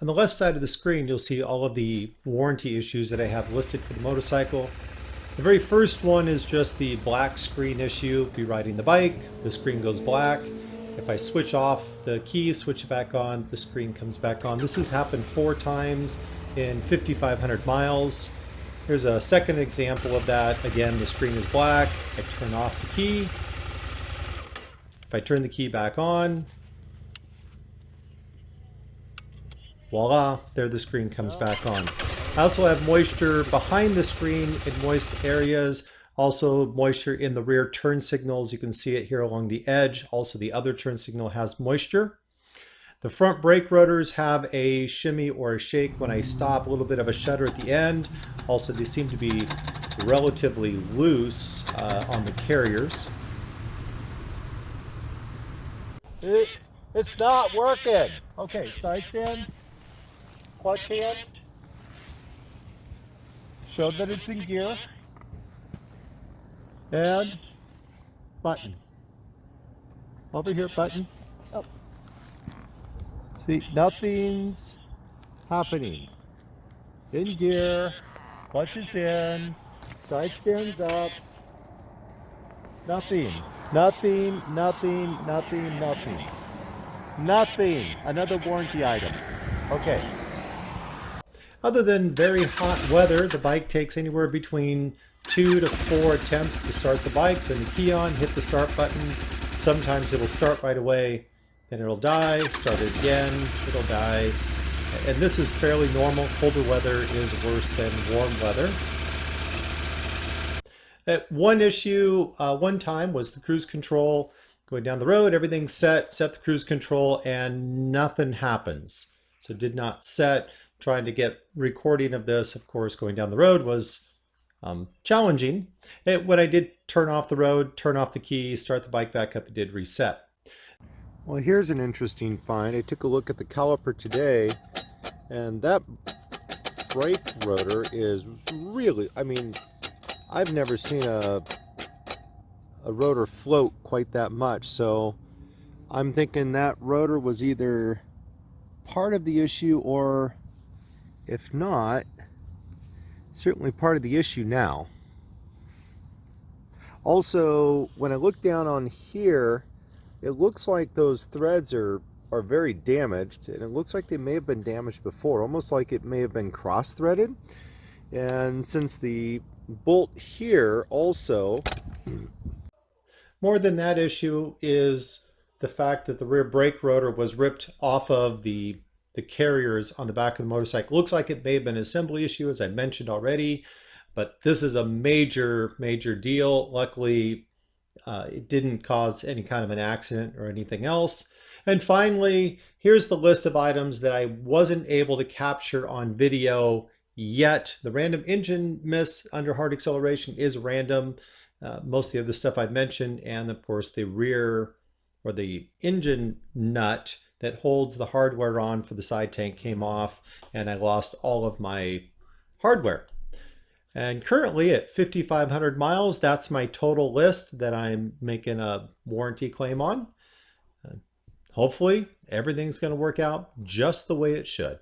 On the left side of the screen, you'll see all of the warranty issues that I have listed for the motorcycle. The very first one is just the black screen issue. Be riding the bike, the screen goes black. If I switch off the key, switch it back on, the screen comes back on. This has happened 4 times in 5,500 miles. Here's a second example of that. Again, the screen is black. I turn off the key. If I turn the key back on, voila, there the screen comes back on. I also have moisture behind the screen in moist areas. Also moisture in the rear turn signals. You can see it here along the edge. Also the other turn signal has moisture. The front brake rotors have a shimmy or a shake when I stop, a little bit of a shudder at the end. Also they seem to be relatively loose on the carriers. It's not working. Okay, side stand, clutch hand. Show that it's in gear. And button. Over here, button. Oh. See, nothing's happening. In gear, clutch is in, side stands up. Nothing. Nothing, nothing, nothing, nothing. Nothing. Another warranty item. Okay. Other than very hot weather, the bike takes anywhere between 2 to 4 attempts to start the bike. Turn the key on, hit the start button. Sometimes it'll start right away, then it'll die, start it again, it'll die. And this is fairly normal. Colder weather is worse than warm weather. One issue, one time, was the cruise control. Going down the road, everything's set the cruise control, and nothing happens. So it did not set. Trying to get recording of this, of course, going down the road was challenging. When I did turn off the road, turn off the key, start the bike back up, it did reset. Well, here's an interesting find. I took a look at the caliper today, and that brake rotor is really, I mean, I've never seen a rotor float quite that much. So I'm thinking that rotor was either part of the issue, or if not, certainly part of the issue now. Also, when I look down on here, it looks like those threads are very damaged, and it looks like they may have been damaged before, almost like it may have been cross-threaded. And since the bolt here also, more than that issue is the fact that the rear brake rotor was ripped off of the carriers on the back of the motorcycle. Looks like it may have been an assembly issue, as I mentioned already, but this is a major deal. Luckily, it didn't cause any kind of an accident or anything else. And finally, here's the list of items that I wasn't able to capture on video yet. The random engine miss under hard acceleration is random. Most of the other stuff I mentioned, and of course the rear or the engine nut that holds the hardware on for the side tank came off, and I lost all of my hardware. And currently at 5,500 miles, that's my total list that I'm making a warranty claim on. Hopefully everything's going to work out just the way it should.